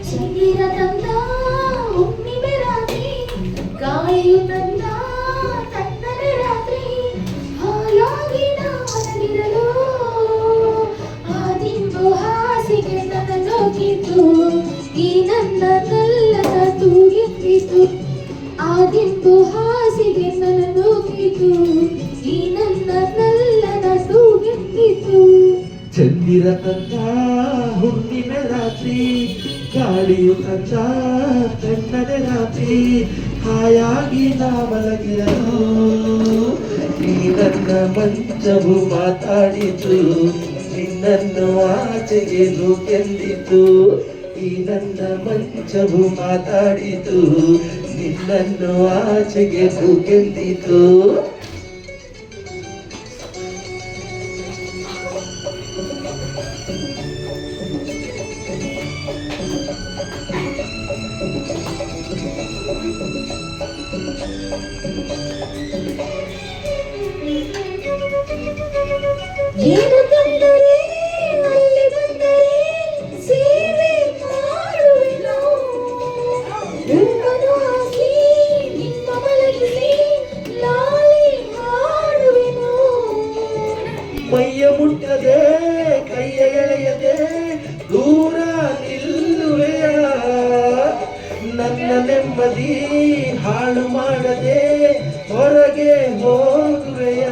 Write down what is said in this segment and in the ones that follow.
ಚಂದಿರ ತಂದ ಹುಣ್ಣಿಮೆ ರಾತ್ರಿ, ಗಾಳಿಯು ತಂದ ತಣ್ಣನೆ ರಾತ್ರಿ, ಹಾಯಾಗಿ ನಾನಿರಲು ಆ ದಿಂಬು ಹಾಸಿಗೆ ನನ್ನೊಗಿತು, ಈ ನನ್ನ ನಲ್ಲನ ತೂಗಿತ್ತು. ಆ ದಿಂಬು ಹಾಸಿಗೆ ನನ್ನೊಗಿತು, ಈ ನನ್ನ ನಲ್ಲನ ತೂಗಿತ್ತು. ಚಂದಿರ ತಂದ ಹುಣ್ಣಿಮೆ ರಾತ್ರಿ, ಗಾಳಿಯು ತಂದ ತಣ್ಣನೆ ರಾತ್ರಿ, ಹಾಯಾಗಿ ನಾ ಮಲಗಿರಲು ಈ ನನ್ನ ಮಂಚವು ಮಾತಾಡಿತು, ನಿನ್ನನ್ನು ಆಚೆಗೆ ನೂಕೆಂದಿತು. ಈ ನನ್ನ ಮಂಚವು ಮಾತಾಡಿತು, ನಿನ್ನನ್ನು ಆಚೆಗೆ ನೂಕೆಂದಿತು. ಏನು ತಂದರೆ ಅಲ್ಲಿ ಬಂದರೆ ಸೇವೆ ಮಾಡುವೆನು, ಹೂವನ್ನು ಹಾಕಿ ನಿಮ್ಮ ಮಲಗಿಸಿ ಲಾಲಿ ಹಾಡುವೆನು. ಮೈಯ ಮುಟ್ಟದೆ ಕೈಯ ಎಳೆಯದೆ ದೂರ ನಿಲ್ಲುವೆಯ, ನನ್ನ ನೆಮ್ಮದಿ ಹಾಳು ಮಾಡದೆ ಹೊರಗೆ ಹೋಗುವೆಯ.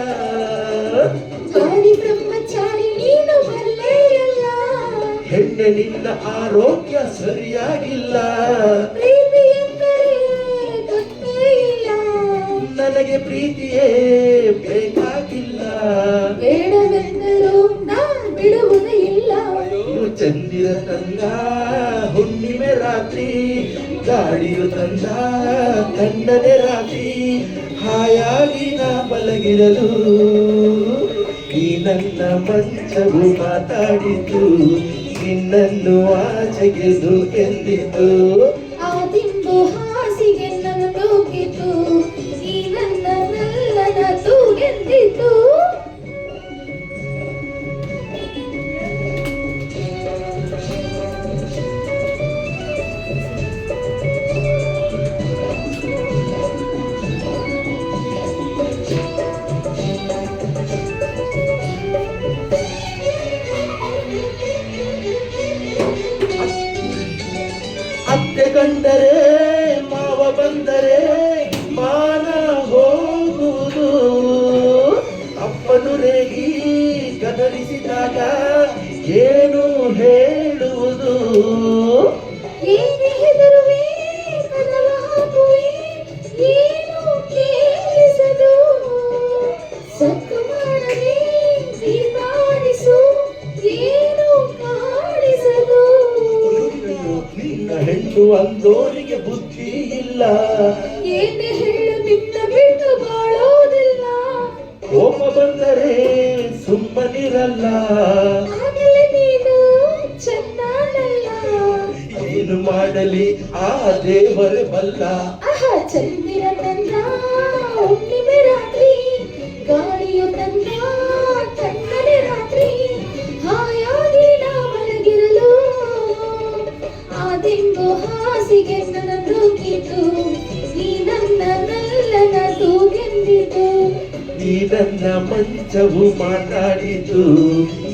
ಬಾರಿ ಬ್ರಹ್ಮಚಾರಿ ನೀನು ಬಲ್ಲೆಯಲ್ಲ, ಹೆಣ್ಣೆ ನಿನ್ನ ಆರೋಗ್ಯ ಸರಿಯಾಗಿಲ್ಲ. ಪ್ರೀತಿ ಎಂದರೆ ಗೊತ್ತೇ ಇಲ್ಲ, ನನಗೆ ಪ್ರೀತಿಯೇ ಬೇಕಾಗಿಲ್ಲ. ಬೇಡವೆಂದರೂ ನಾ ಬಿಡುವುದೇ ಇಲ್ಲ. ಚಂದಿರ ತಂದ ಹುಣ್ಣಿಮೆ ರಾತ್ರಿ, ಗಾಳಿಯು ತಂದ ತಣ್ಣನೆ ರಾತ್ರಿ, ಹಾಯಾಗಿ ನಾ ಮಲಗಿರಲು ಈ ನನ್ನ ಮಂಚವು ಮಾತಾಡಿತು, ನಿನ್ನನ್ನು ಆಚೆಗೆ ನೂಕೆಂದಿತು. ಆ ದಿಂಬು ಹಾಸಿಗೆ ನನ್ನ ತೂಗಿತು, ಈ ನನ್ನ ನಲ್ಲನ ತೂಗೆಂದಿತು. ಅತ್ತೆ ಕಂಡರೆ ಮಾವ ಬಂದರೆ ಮಾನ ಹೋಗುವುದು, ಅಪ್ಪನು ರೇಗಿ ಗದರಿಸಿದಾಗ ಏನು ಹೇಳುವುದು. ಏನೇ ಹೆದರುವೆ ಕದವ ಹಾಕುವೆ, ಏನು ಕೇಳಿಸದು, ಸತ್ತು ಮಾಡದೆ ದೀಪಾರಿಸು, ಏನು ಕಾಣಿಸದು. ನಿನ್ನ ಹೆಣ್ಣು ಅಂದೋರಿಗೆ ಬುದ್ಧಿ ಇಲ್ಲ, ಏನೇ ಹೇಳು ನಿನ್ನ ಬಿಟ್ಟು ಬಾಳೋದಿಲ್ಲ. ಕೋಪ ಬಂದರೆ ಸುಮ್ಮನಿರಲ್ಲ, ಆಗಲೇ ನೀನು ಚೆನ್ನಾನಲ್ಲ. ಏನು ಮಾಡಲಿ ಆ ದೇವರೇ ಬಲ್ಲ. ಆಹಾ ಚಂದಿರ ತಂದ ಹುಣ್ಣಿಮೆ ರಾತ್ರಿ, ಗಾಳಿಯು ತಂದ ತಣ್ಣನೆ ರಾತ್ರಿ, ಹಾಯಾಗಿ ನಾ ಮಲಗಿರಲು ಆ ದಿಂಬು ಹಾಸಿಗೆ ನನ್ನ ತೂಗಿತು, ಈ ನನ್ನ ನಲ್ಲನ ತೂಗೆಂದಿತು. ಈ ನನ್ನ ಮಂಚವು ಮಾತಾಡಿತು,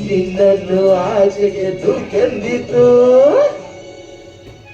ನಿನ್ನನ್ನು ಆಚೆಗೆ ನೂಕೆಂದಿತು.